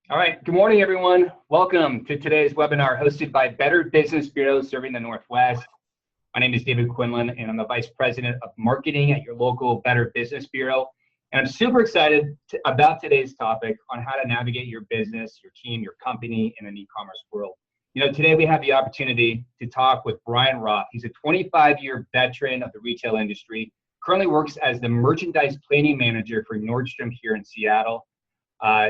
All right. Good morning, everyone. Welcome to today's webinar hosted by Better Business Bureau serving the Northwest. My name is David Quinlan, and I'm the Vice President of Marketing at your local Better Business Bureau. And I'm super excited about today's topic on how to navigate your business, your team, your company in an e-commerce world. You know, today we have the opportunity to talk with Brian Roth. He's a 25-year veteran of the retail industry, currently works as the Merchandise Planning Manager for Nordstrom here in Seattle.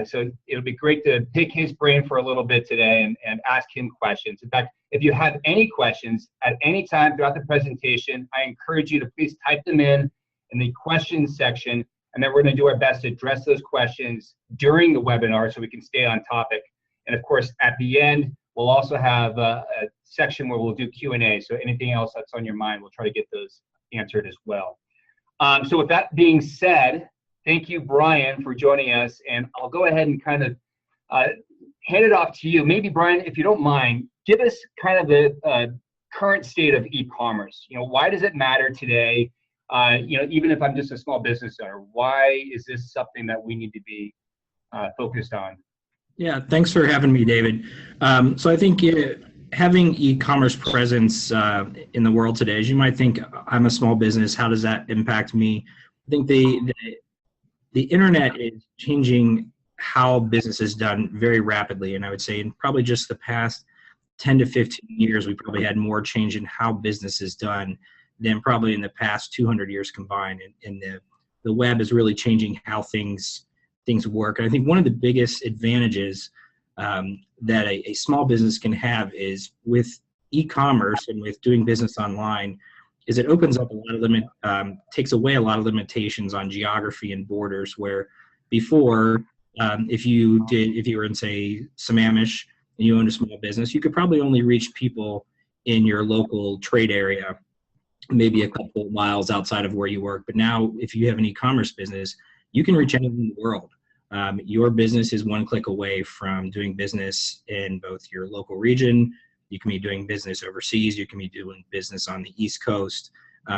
So it'll be great to pick his brain for a little bit today and ask him questions. In fact, if you have any questions at any time throughout the presentation, I encourage you to please type them in the questions section, and then we're going to do our best to address those questions during the webinar so we can stay on topic. And of course, at the end, we'll also have a section where we'll do Q&A. So anything else that's on your mind, we'll try to get those answered as well. So with that being said, thank you, Brian, for joining us, and I'll go ahead and kind of hand it off to you. Maybe, Brian, if you don't mind, give us kind of the current state of e-commerce. You know, why does it matter today? You know, even if I'm just a small business owner, why is this something that we need to be focused on? Yeah, thanks for having me, David. So I think having e-commerce presence in the world today, as you might think, I'm a small business, how does that impact me? I think the internet is changing how business is done very rapidly, and I would say in probably just the past 10 to 15 years, we probably had more change in how business is done than probably in the past 200 years combined. And the web is really changing how things work. And I think one of the biggest advantages that a small business can have is with e-commerce and with doing business online, is it opens up a lot of takes away a lot of limitations on geography and borders, where before, if you were in, say, Sammamish and you owned a small business, you could probably only reach people in your local trade area, maybe a couple of miles outside of where you work. But now, if you have an e-commerce business, you can reach anyone in the world. Your business is one click away from doing business in both your local region. You can be doing business overseas. You can be doing business on the East Coast.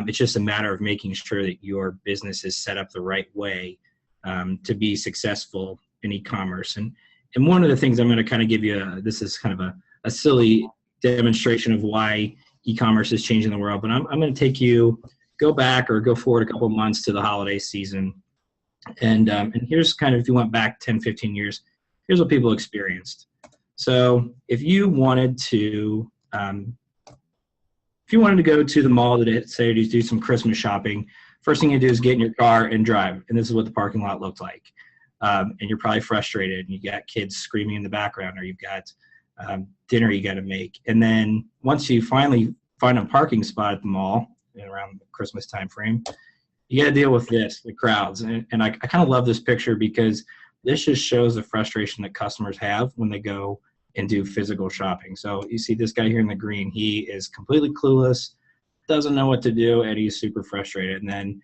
It's just a matter of making sure that your business is set up the right way to be successful in e-commerce. And one of the things I'm going to kind of give you, this is kind of a silly demonstration of why e-commerce is changing the world, but I'm going to take you, go back or go forward a couple of months to the holiday season. And here's kind of, if you went back 10, 15 years, here's what people experienced. So if you wanted to go to the mall to say to do some Christmas shopping, first thing you do is get in your car and drive. And this is what the parking lot looked like. And you're probably frustrated, and you got kids screaming in the background, or you've got dinner you got to make. And then once you finally find a parking spot at the mall around the Christmas time frame, you got to deal with this, the crowds. And I kind of love this picture because this just shows the frustration that customers have when they go and do physical shopping. So you see this guy here in the green, he is completely clueless, doesn't know what to do, and he's super frustrated. And then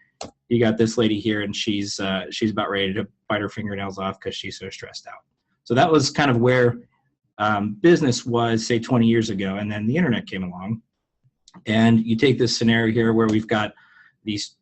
you got this lady here, and she's about ready to bite her fingernails off because she's so stressed out. So that was kind of where business was, say, 20 years ago, and then the internet came along. And you take this scenario here where we've got these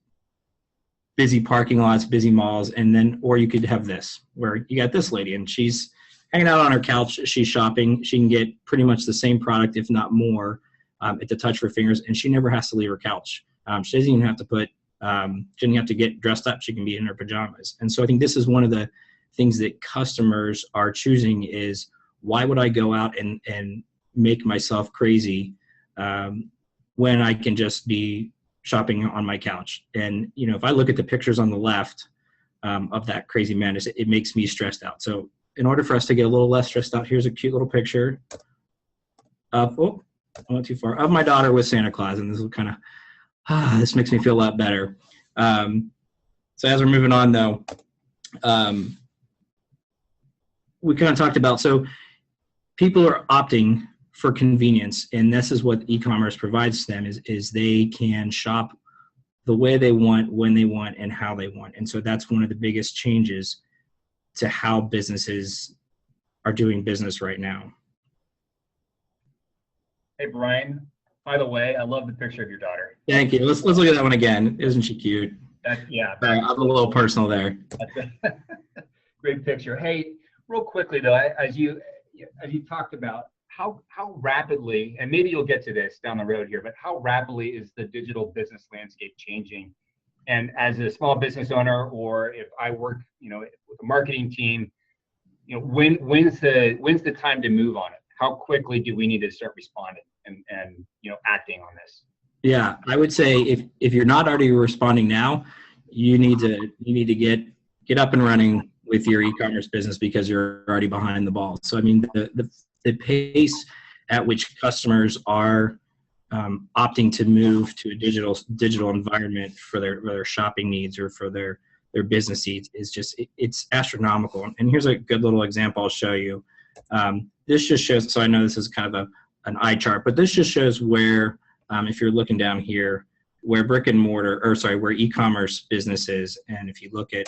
busy parking lots, busy malls, and then, or you could have this, where you got this lady, and she's hanging out on her couch, she's shopping, she can get pretty much the same product, if not more, at the touch of her fingers, and she never has to leave her couch. She doesn't even have to she doesn't have to get dressed up, she can be in her pajamas. And so I think this is one of the things that customers are choosing is, why would I go out and make myself crazy when I can just be shopping on my couch? And, you know, if I look at the pictures on the left of that crazy madness, it makes me stressed out. So in order for us to get a little less stressed out, here's a cute little picture of, oh, I went too far, of my daughter with Santa Claus. And this will kind of, this makes me feel a lot better. So as we're moving on though, we kind of talked about, so people are opting for convenience, and this is what e-commerce provides to them, is they can shop the way they want, when they want, and how they want. And so that's one of the biggest changes to how businesses are doing business right now. Hey, Brian, by the way, I love the picture of your daughter. Thank you. Let's look at that one again. Isn't she cute? Yeah. I'm a little personal there. That's a great picture. Hey, Real quickly though, as you talked about how rapidly, and maybe you'll get to this down the road here, but how rapidly is the digital business landscape changing? And as a small business owner, or if I work, with a marketing team, when's the time to move on it? How quickly do we need to start responding and acting on this? Yeah, I would say if you're not already responding now, you need to get up and running with your e-commerce business because you're already behind the ball. So I mean, the pace at which customers are opting to move to a digital environment for their shopping needs or for their business needs is just it's astronomical. And here's a good little example I'll show you. This just shows. So I know this is kind of an eye chart, but this just shows where if you're looking down here, where where e-commerce business is, and if you look at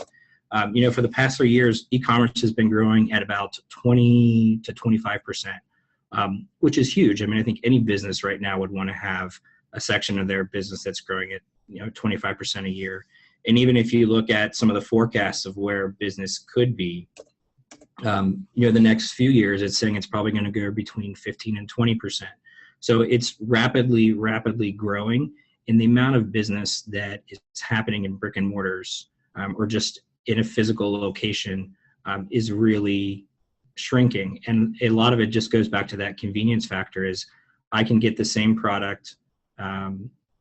for the past 3 years, e-commerce has been growing at about 20 to 25%, which is huge. I mean, I think any business right now would want to have a section of their business that's growing at 25% a year. And even if you look at some of the forecasts of where business could be, the next few years, it's saying it's probably going to go between 15 and 20%. So it's rapidly growing, and the amount of business that is happening in brick and mortars or just in a physical location is really shrinking. And a lot of it just goes back to that convenience factor is I can get the same product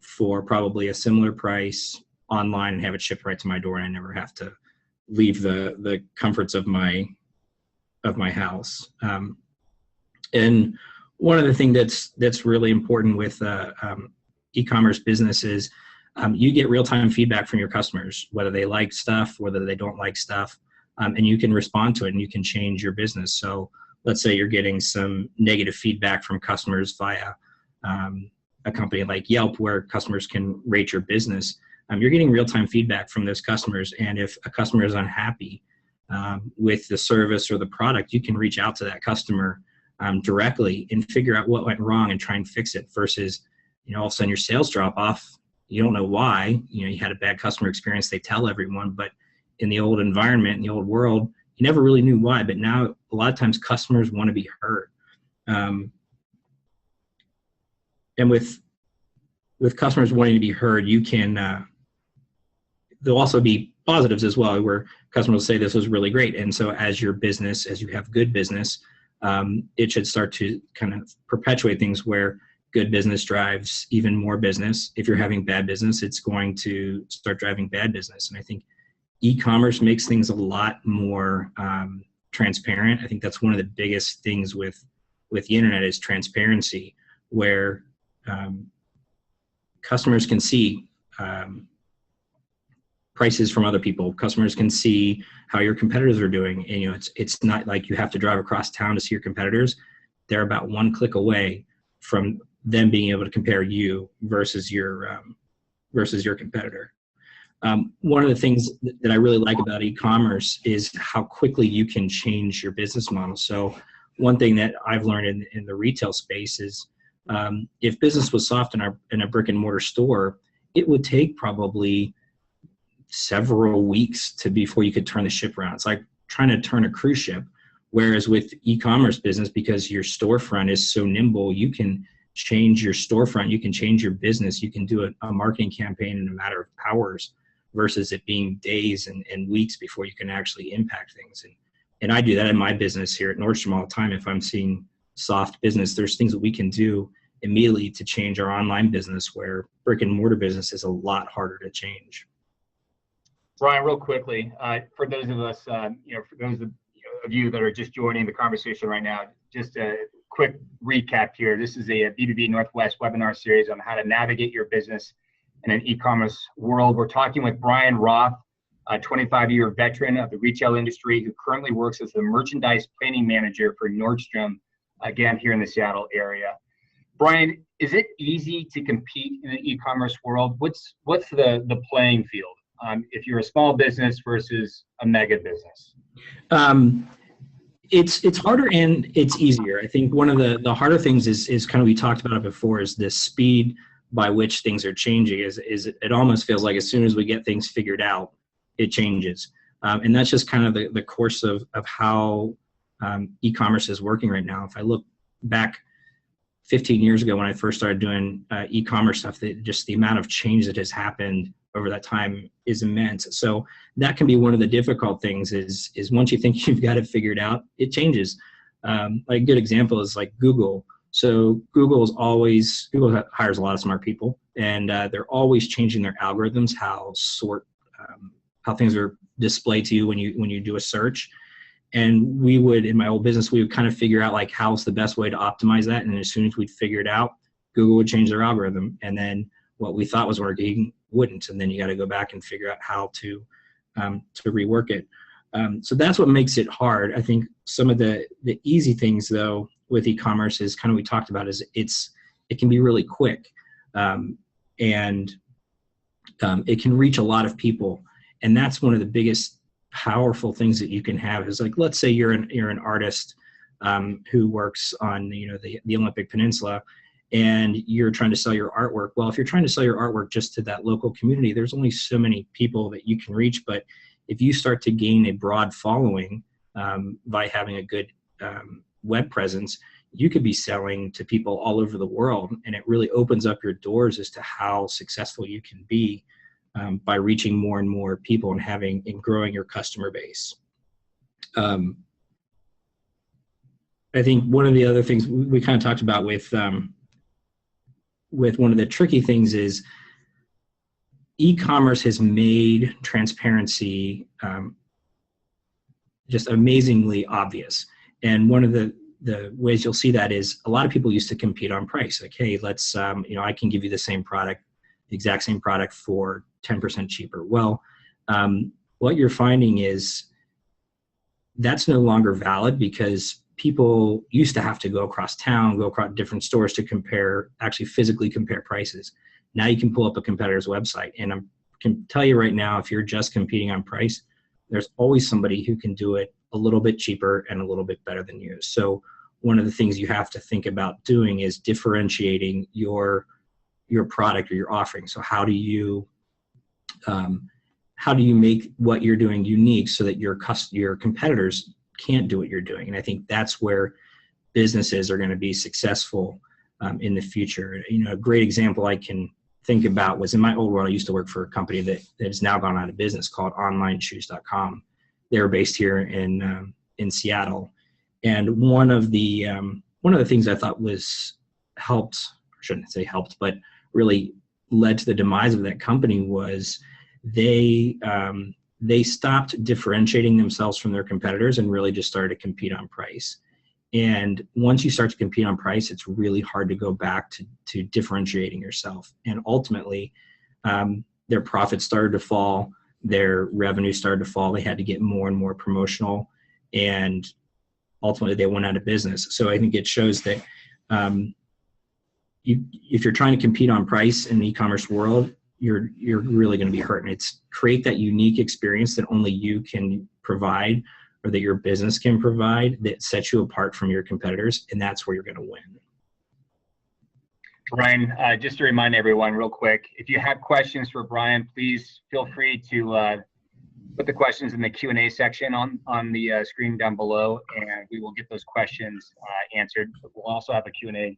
for probably a similar price online and have it shipped right to my door, and I never have to leave the comforts of my house. And one of the things that's really important with e-commerce business is you get real-time feedback from your customers, whether they like stuff, whether they don't like stuff, and you can respond to it and you can change your business. So let's say you're getting some negative feedback from customers via a company like Yelp, where customers can rate your business. You're getting real-time feedback from those customers, and if a customer is unhappy with the service or the product, you can reach out to that customer directly and figure out what went wrong and try and fix it, versus all of a sudden your sales drop off. You don't know why. You had a bad customer experience. They tell everyone, but in the old environment, in the old world, you never really knew why. But now a lot of times customers want to be heard. And with customers wanting to be heard, you can, there'll also be positives as well, where customers will say this was really great. And so as you have good business, it should start to kind of perpetuate things where good business drives even more business. If you're having bad business, it's going to start driving bad business. And I think e-commerce makes things a lot more transparent. I think that's one of the biggest things with the internet is transparency, where customers can see prices from other people. Customers can see how your competitors are doing. And it's not like you have to drive across town to see your competitors. They're about one click away from them being able to compare you versus your competitor. One of the things that I really like about e-commerce is how quickly you can change your business model. So one thing that I've learned in the retail space is if business was soft in a brick and mortar store, it would take probably several weeks before you could turn the ship around. It's like trying to turn a cruise ship. Whereas with e-commerce business, because your storefront is so nimble, you can change your storefront, you can change your business, you can do a marketing campaign in a matter of hours versus it being days and weeks before you can actually impact things. And I do that in my business here at Nordstrom all the time. If I'm seeing soft business, there's things that we can do immediately to change our online business, where brick and mortar business is a lot harder to change. Brian, real quickly, for those of us, for those of you that are just joining the conversation right now, just a quick recap here. This is a BBB Northwest webinar series on how to navigate your business in an e-commerce world. We're talking with Brian Roth, a 25-year veteran of the retail industry who currently works as the merchandise planning manager for Nordstrom, again, here in the Seattle area. Brian, is it easy to compete in the e-commerce world? What's the playing field if you're a small business versus a mega business? It's harder and it's easier. I think one of the harder things is kind of, we talked about it before, is the speed by which things are changing. Is it almost feels like as soon as we get things figured out, it changes. And that's just kind of the course of how e-commerce is working right now. If I look back 15 years ago when I first started doing e-commerce stuff, that just the amount of change that has happened over that time is immense. So that can be one of the difficult things is once you think you've got it figured out, it changes. Like a good example is like Google. So Google hires a lot of smart people, and they're always changing their algorithms, how things are displayed to you when you do a search. And we would, in my old business, we would kind of figure out like how's the best way to optimize that. And as soon as we'd figure it out, Google would change their algorithm. And then what we thought was working wouldn't. And then you got to go back and figure out how to rework it. So that's what makes it hard. I think some of the easy things though with e-commerce is kind of, we talked about, is it can be really quick. And it can reach a lot of people. And that's one of the biggest powerful things that you can have is like, let's say you're an artist who works on the Olympic Peninsula, and you're trying to sell your artwork. Well, if you're trying to sell your artwork just to that local community, there's only so many people that you can reach. But if you start to gain a broad following by having a good web presence, you could be selling to people all over the world, and it really opens up your doors as to how successful you can be by reaching more and more people and growing your customer base. I think one of the other things we kind of talked about with one of the tricky things is e-commerce has made transparency just amazingly obvious. And one of the ways you'll see that is a lot of people used to compete on price. Like, hey, let's, I can give you the same product, the exact same product for 10% cheaper. Well, what you're finding is that's no longer valid, because people used to have to go across town, go across different stores to actually physically compare prices. Now you can pull up a competitor's website, and I can tell you right now, if you're just competing on price, there's always somebody who can do it a little bit cheaper and a little bit better than you. So one of the things you have to think about doing is differentiating your product or your offering. So how do you make what you're doing unique so that your competitors can't do what you're doing? And I think that's where businesses are going to be successful in the future. A great example I can think about was in my old world. I used to work for a company that has now gone out of business called OnlineShoes.com. They were based here in Seattle, and one of the things I thought but really led to the demise of that company was they stopped differentiating themselves from their competitors and really just started to compete on price. And once you start to compete on price, it's really hard to go back to differentiating yourself. And ultimately, their profits started to fall, their revenue started to fall. They had to get more and more promotional, and ultimately they went out of business. So I think it shows that if you're trying to compete on price in the e-commerce world, you're really going to be hurt. And it's create that unique experience that only you can provide, or that your business can provide, that sets you apart from your competitors, and that's where you're going to win. Brian, just to remind everyone real quick, if you have questions for Brian, please feel free to put the questions in the Q&A section on the screen down below, and we will get those questions answered. We'll also have a Q&A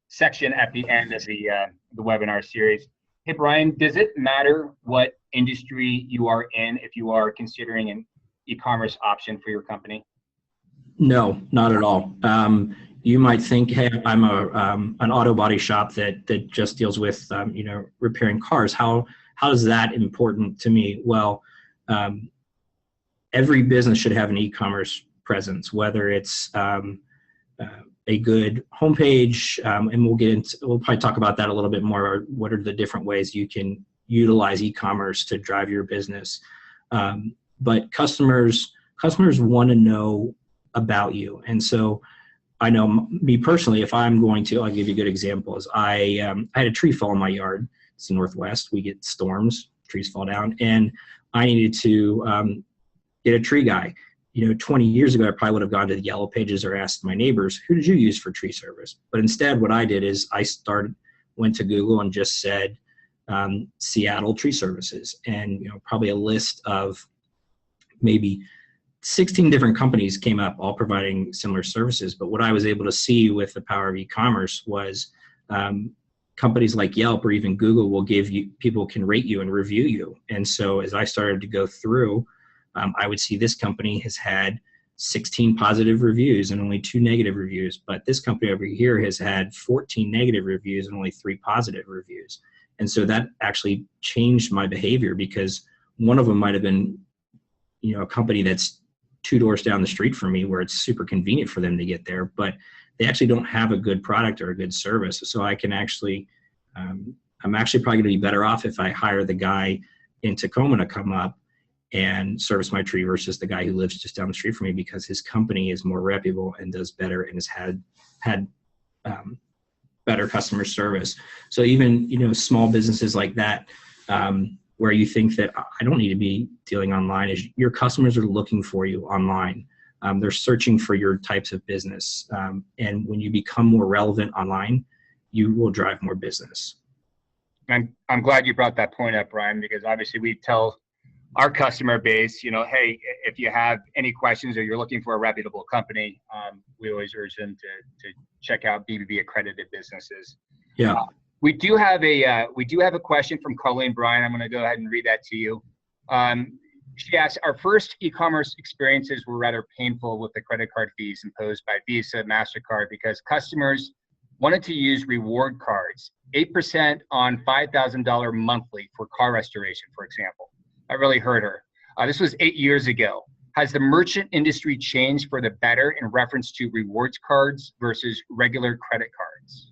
section at the end of the webinar series. Hey, Brian, does it matter what industry you are in if you are considering an e-commerce option for your company? No, not at all. You might think, hey, I'm an auto body shop that just deals with repairing cars. How is that important to me? Well, every business should have an e-commerce presence, whether it's a good homepage, and we'll probably talk about that a little bit more. What are the different ways you can utilize e-commerce to drive your business? But customers want to know about you. And so I know me personally, if I'm going to, I'll give you a good example, is I had a tree fall in my yard. It's the Northwest. We get storms, trees fall down, and I needed to get a tree guy. 20 years ago, I probably would have gone to the Yellow Pages or asked my neighbors, who did you use for tree service? But instead, what I did is I went to Google and just said Seattle tree services, and probably a list of maybe 16 different companies came up, all providing similar services. But what I was able to see with the power of e-commerce was companies like Yelp or even Google will give you, people can rate you and review you. And so as I started to go through, I would see this company has had 16 positive reviews and only 2 negative reviews. But this company over here has had 14 negative reviews and only 3 positive reviews. And so that actually changed my behavior, because one of them might have been, a company that's 2 doors down the street from me where it's super convenient for them to get there, but they actually don't have a good product or a good service. So I can actually, I'm actually probably gonna be better off if I hire the guy in Tacoma to come up and service my tree versus the guy who lives just down the street from me, because his company is more reputable and does better and has had better customer service. So even, small businesses like that, where you think that I don't need to be dealing online, is your customers are looking for you online. They're searching for your types of business. And when you become more relevant online, you will drive more business. I'm glad you brought that point up, Brian, because obviously we tell our customer base, hey, if you have any questions or you're looking for a reputable company, we always urge them to check out BBB accredited businesses. Yeah. We do have a question from Colleen, Brian. I'm going to go ahead and read that to you. She asks, our first e-commerce experiences were rather painful with the credit card fees imposed by Visa, MasterCard, because customers wanted to use reward cards, 8% on $5,000 monthly for car restoration, for example. That really hurt her. This was 8 years ago. Has the merchant industry changed for the better in reference to rewards cards versus regular credit cards?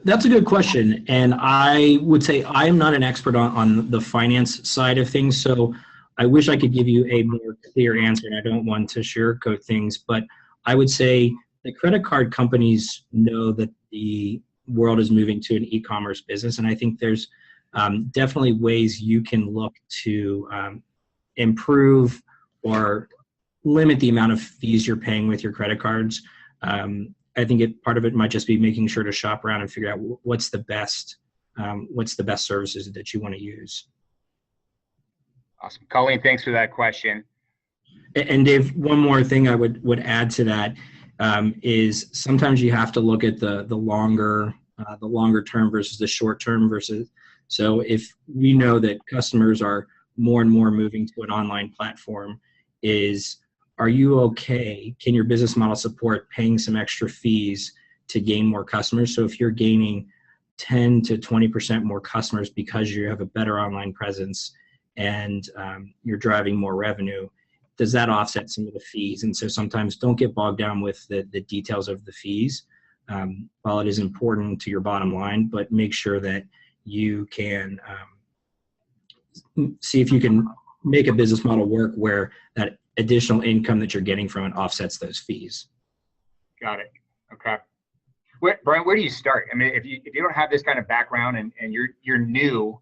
That's a good question. And I would say I am not an expert on the finance side of things. So I wish I could give you a more clear answer, and I don't want to sugarcoat things, but I would say the credit card companies know that the world is moving to an e-commerce business. And I think there's definitely ways you can look to improve or limit the amount of fees you're paying with your credit cards. I think part of it might just be making sure to shop around and figure out what's the best services that you want to use. Awesome. Colleen, thanks for that question. And Dave, one more thing I would add to that is sometimes you have to look at the longer term versus the short term versus. So if we know that customers are more and more moving to an online platform, are you okay? Can your business model support paying some extra fees to gain more customers? So if you're gaining 10 to 20% more customers because you have a better online presence and you're driving more revenue, does that offset some of the fees? And so sometimes don't get bogged down with the details of the fees. While it is important to your bottom line, but make sure that you can see if you can make a business model work where that additional income that you're getting from it offsets those fees. Got it. Okay. Brian, where do you start? I mean, if you don't have this kind of background and you're new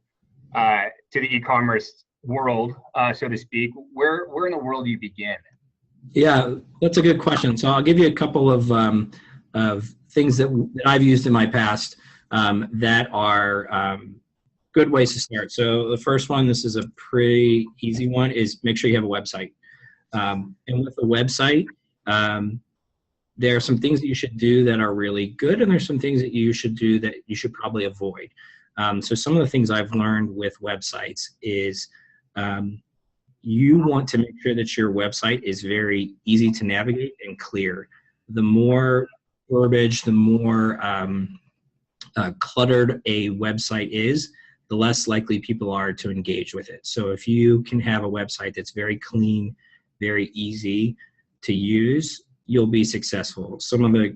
to the e-commerce world, so to speak, where in the world do you begin? Yeah, that's a good question. So I'll give you a couple of things that I've used in my past that are good ways to start. So the first one, this is a pretty easy one, is make sure you have a website. And with a website, there are some things that you should do that are really good, and there's some things that you should do that you should probably avoid. So some of the things I've learned with websites is you want to make sure that your website is very easy to navigate and clear. The more verbiage, the more cluttered a website is, the less likely people are to engage with it. So if you can have a website that's very clean, very easy to use, you'll be successful. Some of the,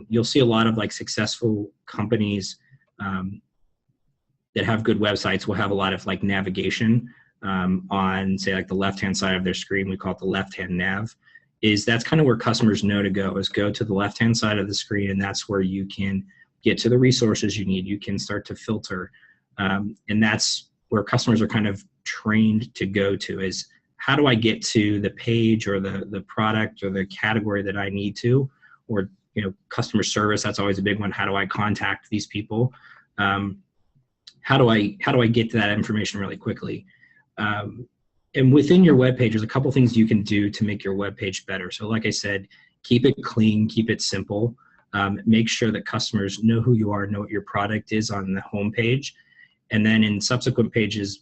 you'll see a lot of like successful companies that have good websites will have a lot of like navigation on, say, like the left-hand side of their screen. We call it the left-hand nav. That's kind of where customers know to go to the left-hand side of the screen, and that's where you can get to the resources you need. You can start to filter, and that's where customers are kind of trained to go to, is how do I get to the page or the product or the category that I need to, or customer service. That's always a big one. How do I contact these people? How do I get to that information really quickly? And within your web page, there's a couple things you can do to make your web page better. So like I said, keep it clean, keep it simple. Make sure that customers know who you are, know what your product is on the home page. And then in subsequent pages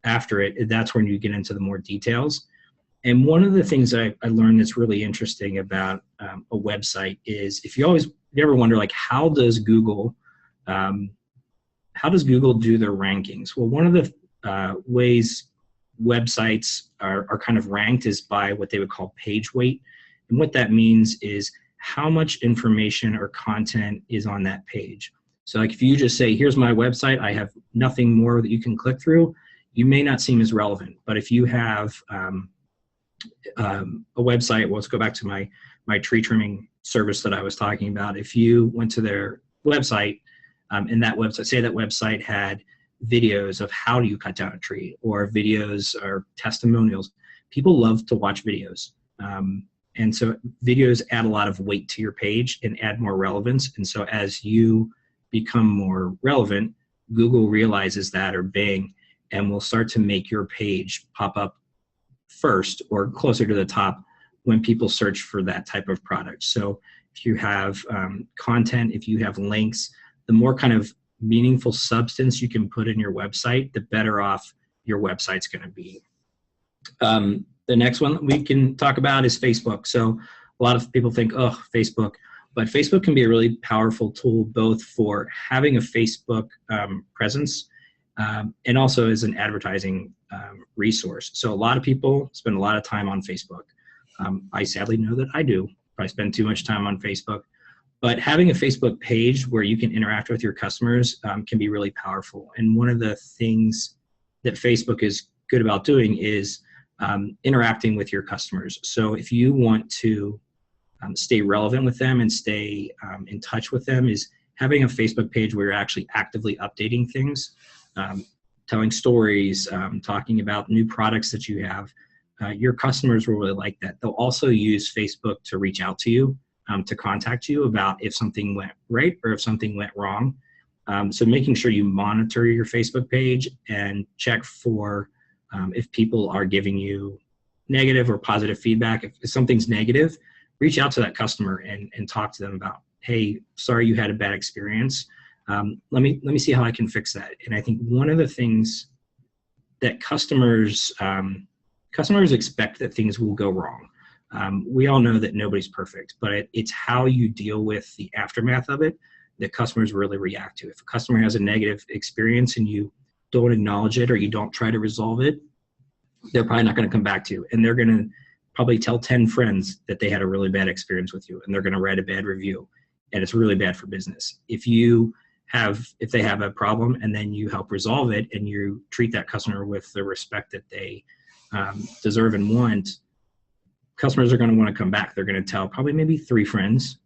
after it, that's when you get into the more details. And one of the things that I learned that's really interesting about a website is if you ever wonder, like, how does Google do their rankings? Well, one of the ways websites are kind of ranked is by what they would call page weight. And what that means is how much information or content is on that page. So like if you just say, here's my website, I have nothing more that you can click through, you may not seem as relevant. But if you have a website, well, let's go back to my tree trimming service that I was talking about. If you went to their website and that website, say that website had videos of how do you cut down a tree, or videos or testimonials, people love to watch videos. And so videos add a lot of weight to your page and add more relevance. And so as you become more relevant, Google realizes that, or Bing, and will start to make your page pop up first or closer to the top when people search for that type of product. So if you have content, if you have links, the more kind of meaningful substance you can put in your website, the better off your website's going to be. The next one that we can talk about is Facebook. So a lot of people think, oh, Facebook, but Facebook can be a really powerful tool both for having a Facebook presence and also as an advertising resource. So a lot of people spend a lot of time on Facebook. I sadly know that I do. I spend too much time on Facebook. But having a Facebook page where you can interact with your customers can be really powerful. And one of the things that Facebook is good about doing is interacting with your customers. So if you want to stay relevant with them and stay in touch with them, is having a Facebook page where you're actually actively updating things, telling stories, talking about new products that you have. Your customers will really like that. They'll also use Facebook to reach out to you, to contact you about if something went right or if something went wrong. So making sure you monitor your Facebook page and check for if people are giving you negative or positive feedback. If something's negative, reach out to that customer and talk to them about, hey, sorry you had a bad experience. Let me see how I can fix that. And I think one of the things that customers expect that things will go wrong. We all know that nobody's perfect, but it's how you deal with the aftermath of it that customers really react to. If a customer has a negative experience and you don't acknowledge it or you don't try to resolve it, they're probably not going to come back to you. And they're going to probably tell 10 friends that they had a really bad experience with you, and they're going to write a bad review. And it's really bad for business. If they have a problem and then you help resolve it and you treat that customer with the respect that they deserve and want, customers are going to want to come back. They're going to tell probably maybe 3 friends.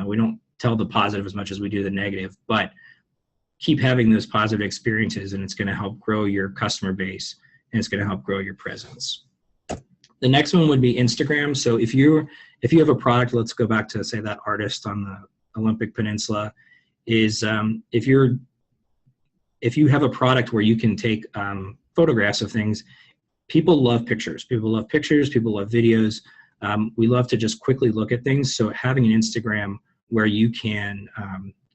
We don't tell the positive as much as we do the negative, but keep having those positive experiences, and it's going to help grow your customer base, and it's going to help grow your presence. The next one would be Instagram. So if you have a product, let's go back to, say, that artist on the Olympic Peninsula, is if you have a product where you can take photographs of things, people love pictures. People love pictures. People love videos. We love to just quickly look at things. So having an Instagram where you can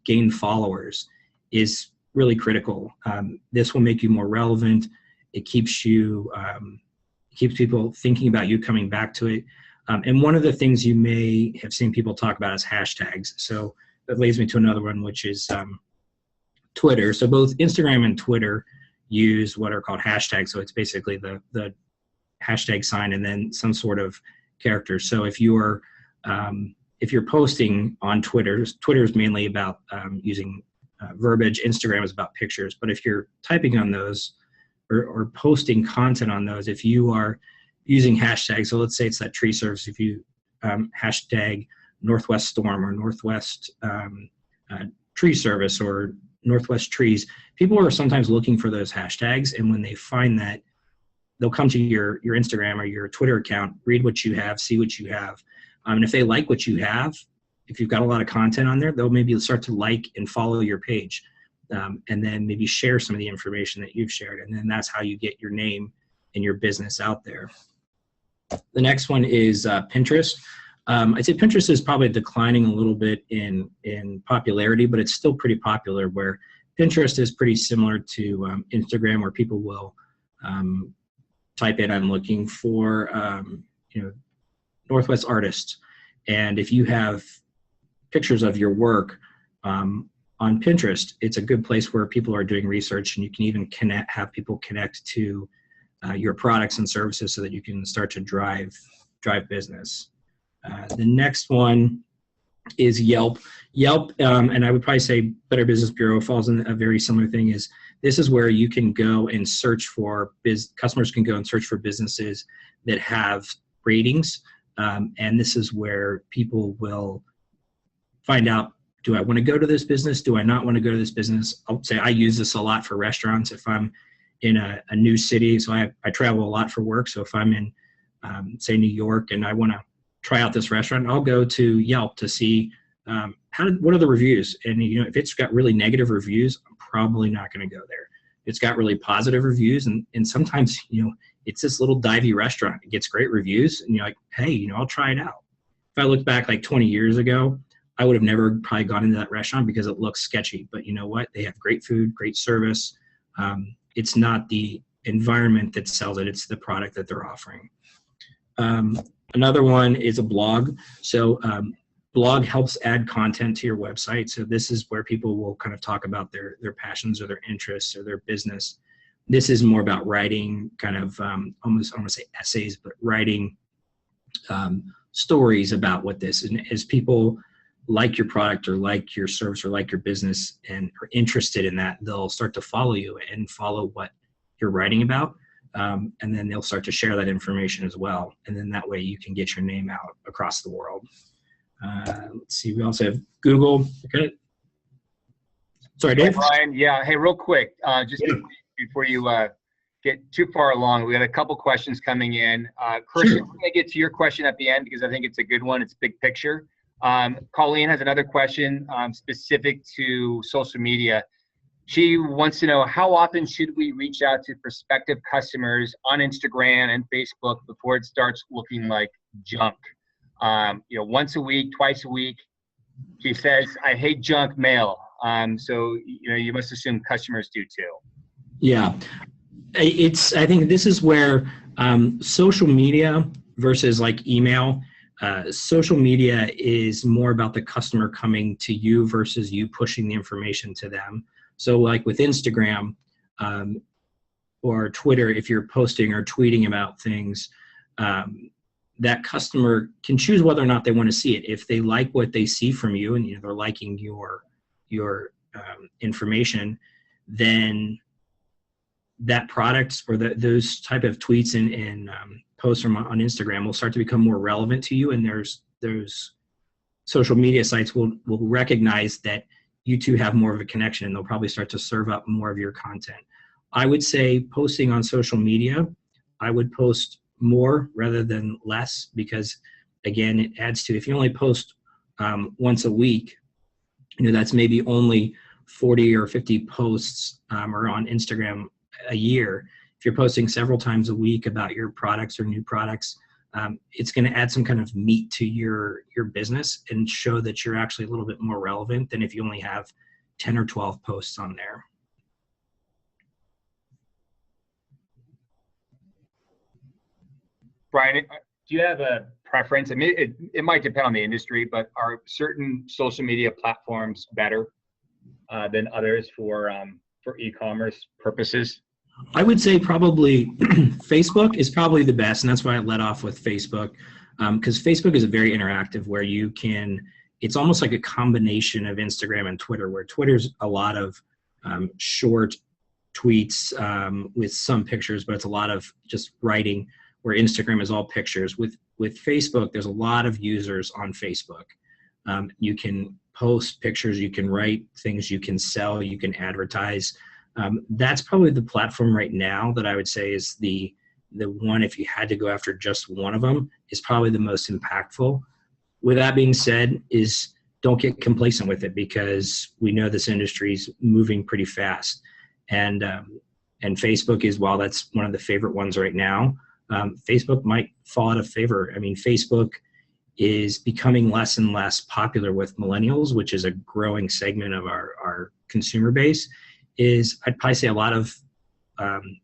gain followers is really critical. This will make you more relevant. It keeps people thinking about you, coming back to it. And one of the things you may have seen people talk about is hashtags. So that leads me to another one, which is Twitter. So both Instagram and Twitter use what are called hashtags. So it's basically the hashtag sign and then some sort of character. So if you're posting on Twitter, Twitter is mainly about using verbiage. Instagram is about pictures. But if you're typing on those or posting content on those, if you are using hashtags, so let's say it's that tree service, if you hashtag Northwest Storm or Northwest Tree Service or Northwest Trees, people are sometimes looking for those hashtags, and when they find that, they'll come to your Instagram or your Twitter account, read what you have, see what you have. And if they like what you have, if you've got a lot of content on there, they'll maybe start to like and follow your page, and then maybe share some of the information that you've shared. And then that's how you get your name and your business out there. The next one is Pinterest. I'd say Pinterest is probably declining a little bit in popularity, but it's still pretty popular, where Pinterest is pretty similar to Instagram, where people will type in, I'm looking for Northwest artists. And if you have pictures of your work on Pinterest, it's a good place where people are doing research, and you can even have people connect to your products and services so that you can start to drive business. The next one is Yelp. Yelp, and I would probably say Better Business Bureau falls in a very similar thing. This is where you can go and search for customers can go and search for businesses that have ratings, and this is where people will find out, do I want to go to this business? Do I not want to go to this business? I'll say I use this a lot for restaurants. If I'm in a new city, so I travel a lot for work. So if I'm in, say, New York, and I want to try out this restaurant, I'll go to Yelp to see what are the reviews. And if it's got really negative reviews, I'm probably not going to go there. It's got really positive reviews, and sometimes it's this little divey restaurant. It gets great reviews, and you're like, hey, I'll try it out. If I look back like 20 years ago, I would have never probably gone into that restaurant because it looks sketchy. But you know what? They have great food, great service. It's not the environment that sells it, it's the product that they're offering. Another one is a blog. So blog helps add content to your website. So this is where people will kind of talk about their passions or their interests or their business. This is more about writing kind of almost, I don't want to say essays, but writing stories about what this is. And as people like your product or like your service or like your business and are interested in that, they'll start to follow you and follow what you're writing about. And then they'll start to share that information as well. And then that way you can get your name out across the world. Let's see, we also have Google. Okay. Sorry, Dave. Hey, Brian, yeah. Hey, real quick, just before you get too far along, we got a couple questions coming in. Christian, I'm going to get to your question at the end because I think it's a good one. It's big picture. Colleen has another question specific to social media. She wants to know, how often should we reach out to prospective customers on Instagram and Facebook before it starts looking like junk? Once a week, twice a week. She says, I hate junk mail. So you must assume customers do too. Yeah, I think this is where social media versus like email. Social media is more about the customer coming to you versus you pushing the information to them. So like with Instagram or Twitter, if you're posting or tweeting about things, that customer can choose whether or not they want to see it. If they like what they see from you and they're liking your information, then that product or those type of tweets and posts on Instagram will start to become more relevant to you, and there's social media sites will recognize that you two have more of a connection, and they'll probably start to serve up more of your content. I would say posting on social media, I would post more rather than less, because again, it adds to, if you only post once a week, that's maybe only 40 or 50 posts or on Instagram a year. If you're posting several times a week about your products or new products, it's going to add some kind of meat to your business and show that you're actually a little bit more relevant than if you only have 10 or 12 posts on there. Brian, do you have a preference? I mean, it might depend on the industry, but are certain social media platforms better than others for e-commerce purposes? I would say probably Facebook is probably the best, and that's why I led off with Facebook, because Facebook is a very interactive, where you can, it's almost like a combination of Instagram and Twitter, where Twitter's a lot of short tweets with some pictures, but it's a lot of just writing, where Instagram is all pictures. With Facebook, there's a lot of users on Facebook. You can post pictures, you can write things, you can sell, you can advertise. That's probably the platform right now that I would say is the one, if you had to go after just one of them, is probably the most impactful. With that being said, is don't get complacent with it, because we know this industry is moving pretty fast. And And Facebook is, while that's one of the favorite ones right now, Facebook might fall out of favor. I mean, Facebook is becoming less and less popular with millennials, which is a growing segment of our consumer base. I'd probably say a lot of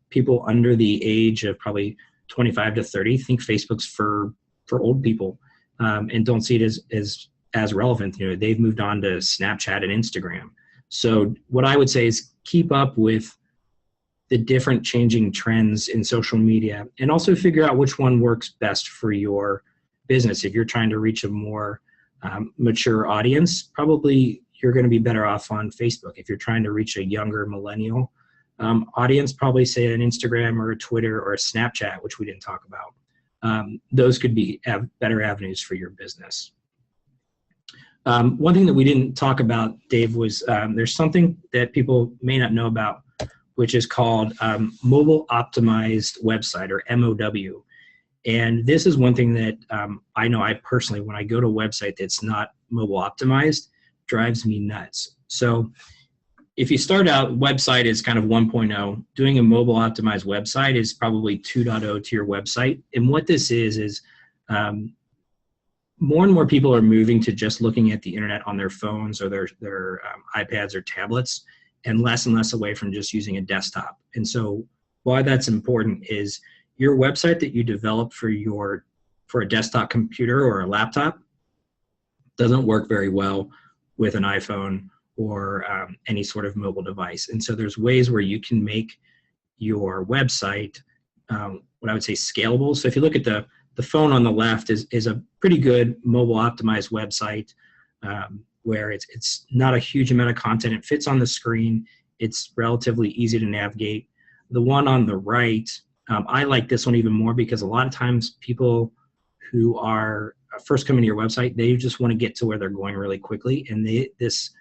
people under the age of probably 25 to 30 think Facebook's for old people, and don't see it as relevant. They've moved on to Snapchat and Instagram. So what I would say is keep up with the different changing trends in social media, and also figure out which one works best for your business. If you're trying to reach a more mature audience, probably you're going to be better off on Facebook. If you're trying to reach a younger millennial audience, probably say an Instagram or a Twitter or a Snapchat, which we didn't talk about. Those could be better avenues for your business. One thing that we didn't talk about, Dave, was there's something that people may not know about, which is called mobile optimized website, or MOW. And this is one thing that I know I personally, when I go to a website that's not mobile optimized, drives me nuts. So if you start out, website is kind of 1.0. Doing a mobile optimized website is probably 2.0 to your website. And what this is more and more people are moving to just looking at the internet on their phones or their iPads or tablets, and less away from just using a desktop. And so why that's important is your website that you develop for a desktop computer or a laptop doesn't work very well with an iPhone or any sort of mobile device. And so there's ways where you can make your website, what I would say, scalable. So if you look at the phone on the left is a pretty good mobile optimized website, where it's not a huge amount of content. It fits on the screen. It's relatively easy to navigate. The one on the right, I like this one even more because a lot of times people who are first coming to your website, they just want to get to where they're going really quickly. And this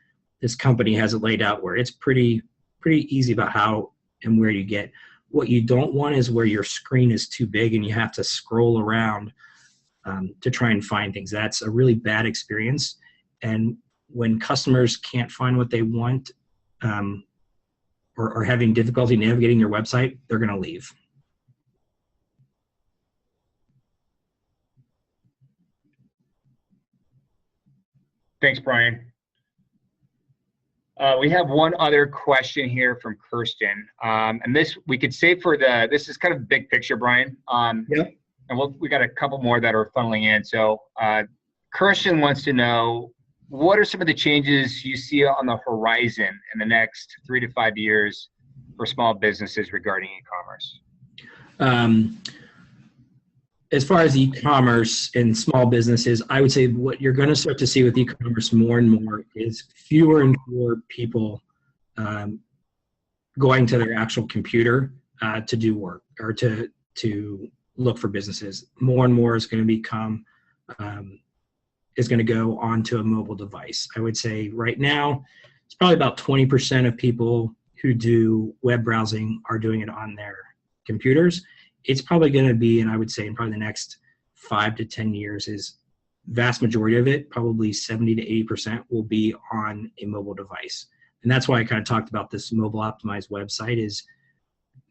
company has it laid out where it's pretty easy about how and where you get. What you don't want is where your screen is too big and you have to scroll around to try and find things. That's a really bad experience. And when customers can't find what they want, or having difficulty navigating your website, they're going to leave. Thanks, Brian. We have one other question here from Kirsten, and this we could save for this is kind of big picture, Brian. Yep. And we got a couple more that are funneling in. So Kirsten wants to know, what are some of the changes you see on the horizon in the next 3 to 5 years for small businesses regarding e-commerce? As far as e-commerce and small businesses, I would say what you're going to start to see with e-commerce more and more is fewer and fewer people going to their actual computer to do work or to look for businesses. More and more is going to become is going to go onto a mobile device. I would say right now, it's probably about 20% of people who do web browsing are doing it on their computers. It's probably going to be, and I would say in probably the next 5 to 10 years, is vast majority of it, probably 70 to 80% will be on a mobile device. And that's why I kind of talked about this mobile optimized website. Is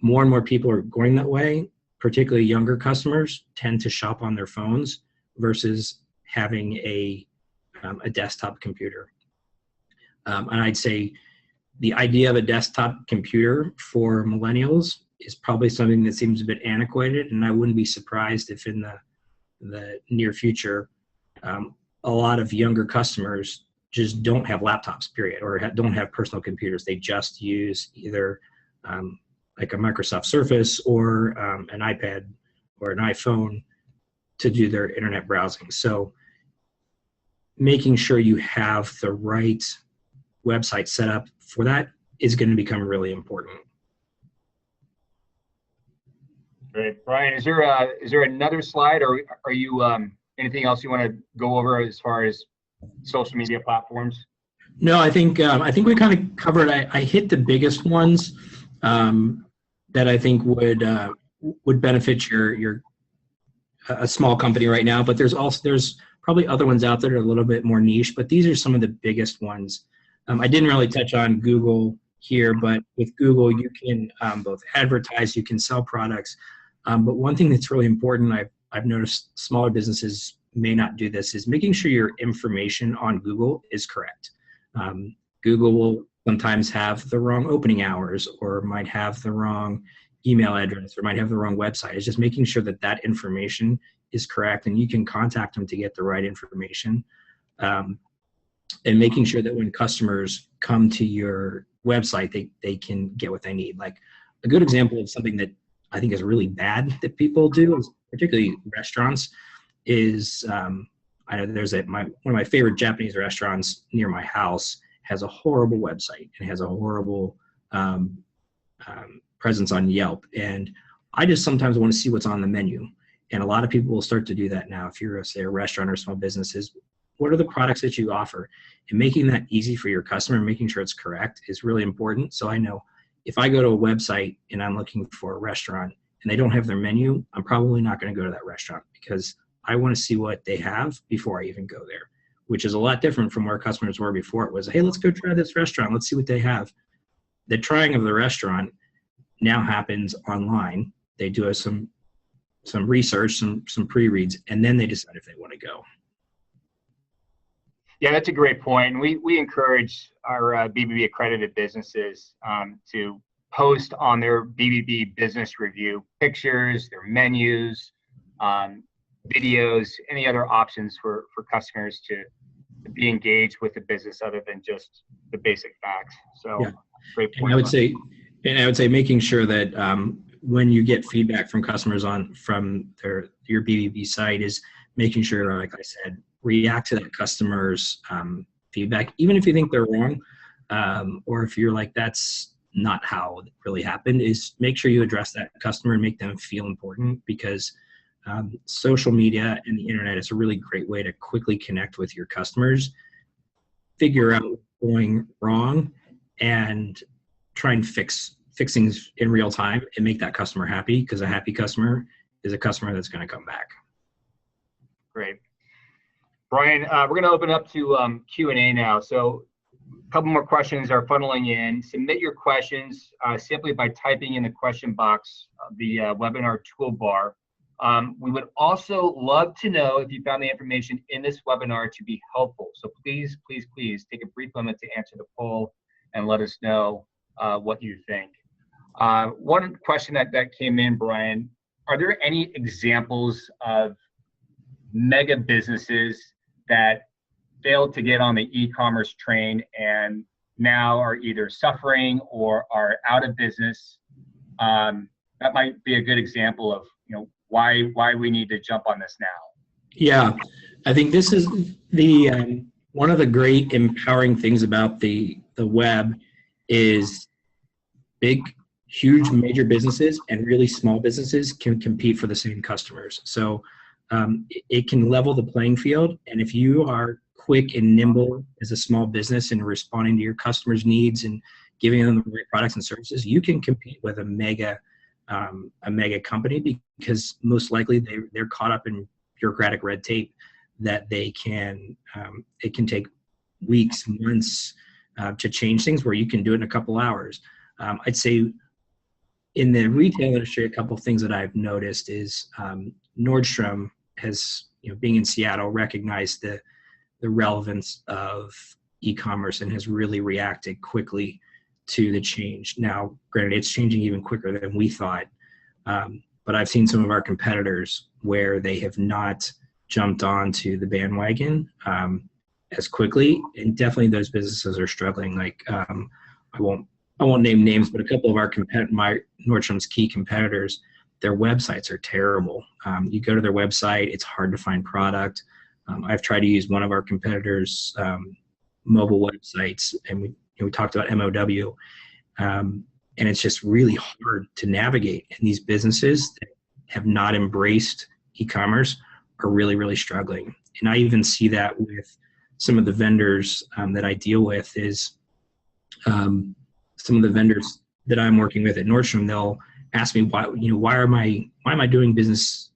more and more people are going that way, particularly younger customers tend to shop on their phones versus having a desktop computer. And I'd say the idea of a desktop computer for millennials is probably something that seems a bit antiquated, and I wouldn't be surprised if in the near future, a lot of younger customers just don't have laptops, period, or don't have personal computers. They just use either like a Microsoft Surface or an iPad or an iPhone to do their internet browsing. So making sure you have the right website set up for that is going to become really important. Great, Brian. Is there another slide, or are you anything else you want to go over as far as social media platforms? No, I think we kind of covered. I hit the biggest ones that I think would benefit your a small company right now. But there's probably other ones out there that are a little bit more niche. But these are some of the biggest ones. I didn't really touch on Google here, but with Google, you can both advertise, you can sell products. But one thing that's really important, I've noticed smaller businesses may not do this, is making sure your information on Google is correct. Google will sometimes have the wrong opening hours, or might have the wrong email address, or might have the wrong website. It's just making sure that that information is correct, and you can contact them to get the right information. And making sure that when customers come to your website, they can get what they need. Like a good example of something that I think is really bad that people do, is particularly restaurants, is I know there's one of my favorite Japanese restaurants near my house has a horrible website and has a horrible presence on Yelp. And I just sometimes want to see what's on the menu. And a lot of people will start to do that now. If you're, say, a restaurant or small businesses, what are the products that you offer? And making that easy for your customer, making sure it's correct, is really important. So I know if I go to a website and I'm looking for a restaurant and they don't have their menu, I'm probably not going to go to that restaurant, because I want to see what they have before I even go there, which is a lot different from where customers were before. It was, hey, let's go try this restaurant. Let's see what they have. The trying of the restaurant now happens online. They do some research, some pre-reads, and then they decide if they want to go. Yeah, that's a great point. We encourage our BBB accredited businesses to post on their BBB business review pictures, their menus, videos, any other options for customers to be engaged with the business other than just the basic facts. So yeah. Great point. And I would say making sure that when you get feedback from customers from your BBB site, is making sure, like I said, react to that customer's feedback, even if you think they're wrong, or if you're like, that's not how it really happened, is make sure you address that customer and make them feel important, because social media and the internet is a really great way to quickly connect with your customers, figure out what's going wrong, and try and fix things in real time and make that customer happy, because a happy customer is a customer that's going to come back. Great. Brian, we're going to open up to Q&A now. So a couple more questions are funneling in. Submit your questions simply by typing in the question box of the webinar toolbar. We would also love to know if you found the information in this webinar to be helpful. So please, please, please take a brief moment to answer the poll and let us know what you think. One question that came in, Brian, are there any examples of mega businesses that failed to get on the e-commerce train and now are either suffering or are out of business? That might be a good example of why we need to jump on this now. Yeah, I think this is the one of the great empowering things about the web is big, huge, major businesses and really small businesses can compete for the same customers. So it can level the playing field, and if you are quick and nimble as a small business in responding to your customers' needs and giving them the right products and services, you can compete with a mega company, because most likely they're caught up in bureaucratic red tape that they can it can take weeks, months to change things, where you can do it in a couple hours. I'd say in the retail industry, a couple of things that I've noticed is Nordstrom has, being in Seattle, recognized the relevance of e-commerce and has really reacted quickly to the change. Now, granted, it's changing even quicker than we thought, but I've seen some of our competitors where they have not jumped onto the bandwagon as quickly, and definitely those businesses are struggling. Like I won't name names, but a couple of my Nordstrom's key competitors, their websites are terrible. You go to their website, it's hard to find product. I've tried to use one of our competitors' mobile websites, and we talked about MOW, and it's just really hard to navigate. And these businesses that have not embraced e-commerce are really, really struggling. And I even see that with some of the vendors that I deal with. Is some of the vendors that I'm working with at Nordstrom, they'll ask me why am I doing business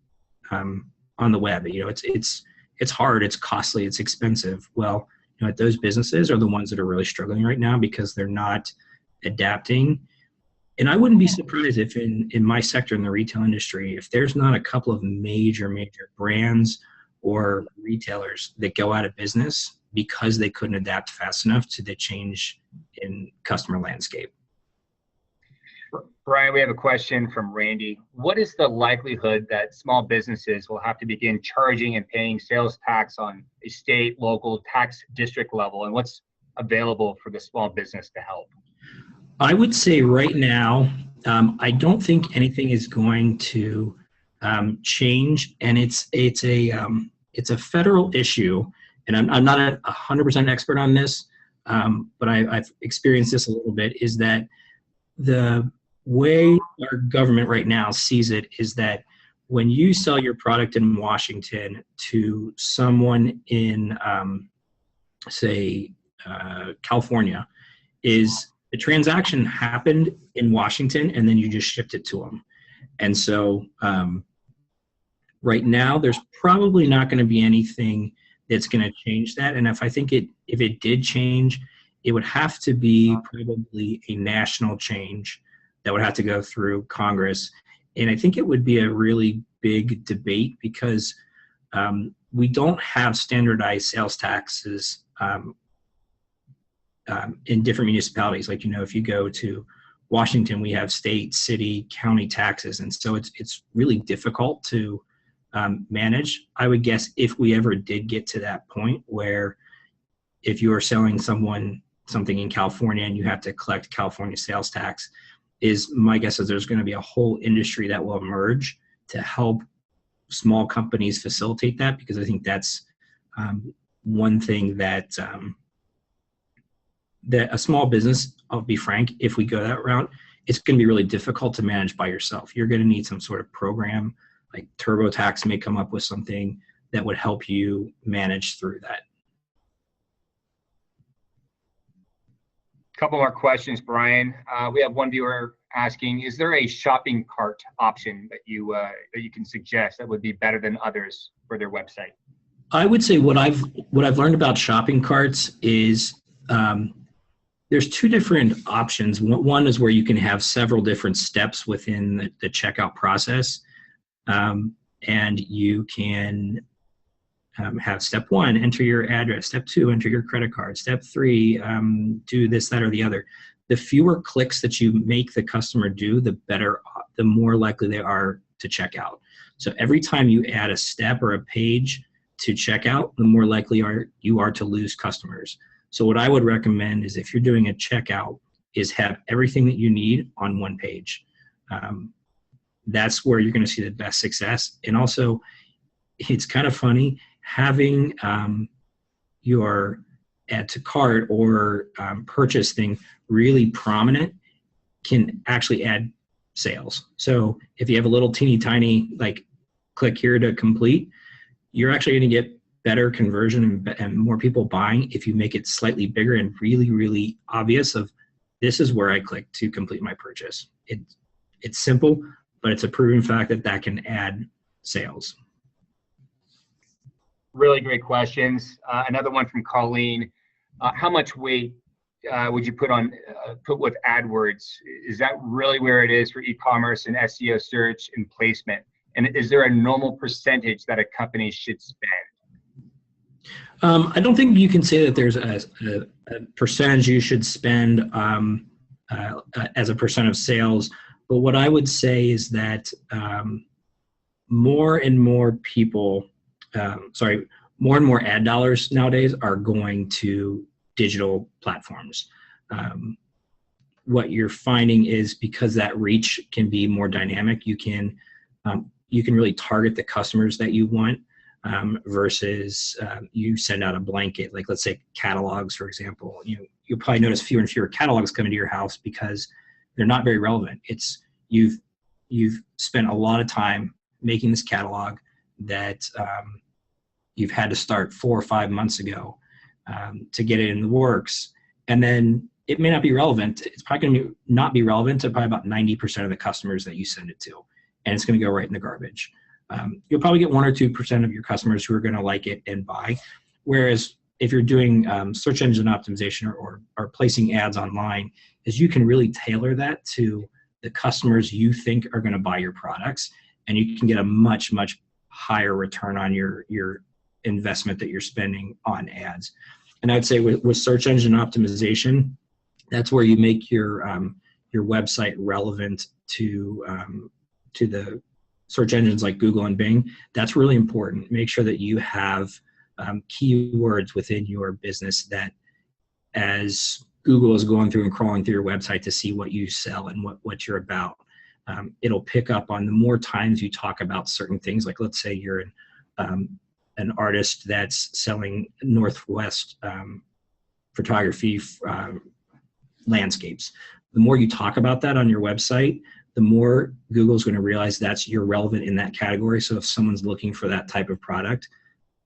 on the web? It's hard, it's costly, it's expensive. Well, those businesses are the ones that are really struggling right now, because they're not adapting. And I wouldn't be surprised if in my sector, in the retail industry, if there's not a couple of major brands or retailers that go out of business because they couldn't adapt fast enough to the change in customer landscape. Brian, we have a question from Randy. What is the likelihood that small businesses will have to begin charging and paying sales tax on a state, local tax district level? And what's available for the small business to help? I would say right now, I don't think anything is going to change, and it's a federal issue. And I'm not a 100% expert on this, but I've experienced this a little bit. Is that the way our government right now sees it is that when you sell your product in Washington to someone in, say, California, is the transaction happened in Washington and then you just shipped it to them. And so right now, there's probably not going to be anything that's going to change that. And if it did change, it would have to be probably a national change that would have to go through Congress. And I think it would be a really big debate because we don't have standardized sales taxes in different municipalities. Like, if you go to Washington, we have state, city, county taxes. And so it's really difficult to manage. I would guess if we ever did get to that point where if you are selling someone something in California and you have to collect California sales tax, my guess is there's going to be a whole industry that will emerge to help small companies facilitate that, because I think that's one thing that a small business, I'll be frank, if we go that route, it's going to be really difficult to manage by yourself. You're going to need some sort of program, like TurboTax may come up with something that would help you manage through that. Couple more questions, Brian. We have one viewer asking, is there a shopping cart option that you can suggest that would be better than others for their website? I would say what I've learned about shopping carts is there's two different options. One is where you can have several different steps within the checkout process, and you can have step one, enter your address. Step two, enter your credit card. Step three, do this, that, or the other. The fewer clicks that you make the customer do, the better, the more likely they are to check out. So every time you add a step or a page to checkout, the more likely you are to lose customers. So what I would recommend is, if you're doing a checkout, is have everything that you need on one page. That's where you're going to see the best success. And also, it's kind of funny, having your add to cart or purchase thing really prominent can actually add sales. So if you have a little teeny tiny, like, click here to complete, you're actually going to get better conversion and more people buying if you make it slightly bigger and really, really obvious of, this is where I click to complete my purchase. It's simple, but it's a proven fact that can add sales. Really great questions. Another one from Colleen. How much weight would you put with AdWords? Is that really where it is for e-commerce and SEO search and placement? And is there a normal percentage that a company should spend? I don't think you can say that there's a percentage you should spend as a percent of sales. But what I would say is that more and more ad dollars nowadays are going to digital platforms. What you're finding is, because that reach can be more dynamic, you can really target the customers that you want, versus you send out a blanket, like, let's say catalogs, for example. You'll probably notice fewer and fewer catalogs coming to your house because they're not very relevant. It's you've spent a lot of time making this catalog that you've had to start 4 or 5 months ago to get it in the works, and then it may not be relevant. It's probably going to not be relevant to probably about 90% of the customers that you send it to, and it's going to go right in the garbage. You'll probably get 1 or 2% of your customers who are going to like it and buy. Whereas if you're doing search engine optimization or placing ads online, is you can really tailor that to the customers you think are going to buy your products, and you can get a much, much higher return on your investment that you're spending on ads. And I'd say with search engine optimization, that's where you make your website relevant to the search engines like Google and Bing. That's really important. Make sure that you have keywords within your business that, as Google is going through and crawling through your website to see what you sell and what you're about, it'll pick up on the more times you talk about certain things. Like, let's say you're an artist that's selling Northwest photography landscapes. The more you talk about that on your website, the more Google's going to realize you're relevant in that category. So if someone's looking for that type of product,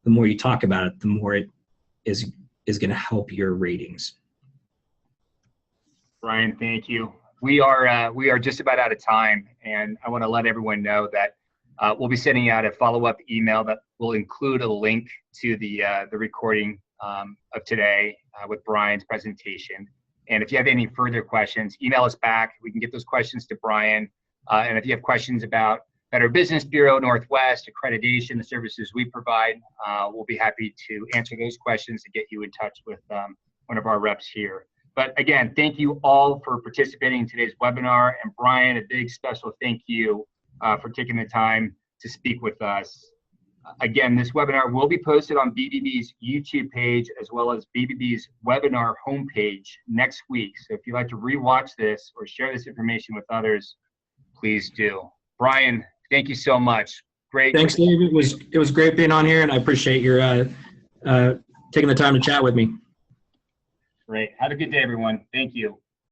the more you talk about it, the more it is going to help your ratings. Brian, thank you. We are just about out of time, and I want to let everyone know that we'll be sending out a follow-up email that will include a link to the recording of today with Brian's presentation. And if you have any further questions, email us back. We can get those questions to Brian. And if you have questions about Better Business Bureau, Northwest, accreditation, the services we provide, we'll be happy to answer those questions and get you in touch with one of our reps here. But again, thank you all for participating in today's webinar. And Brian, a big special thank you for taking the time to speak with us. Again, this webinar will be posted on BBB's YouTube page as well as BBB's webinar homepage next week. So if you'd like to rewatch this or share this information with others, please do. Brian, thank you so much. Great. Thanks, Dave. It was great being on here, and I appreciate your taking the time to chat with me. Great. Have a good day, everyone. Thank you.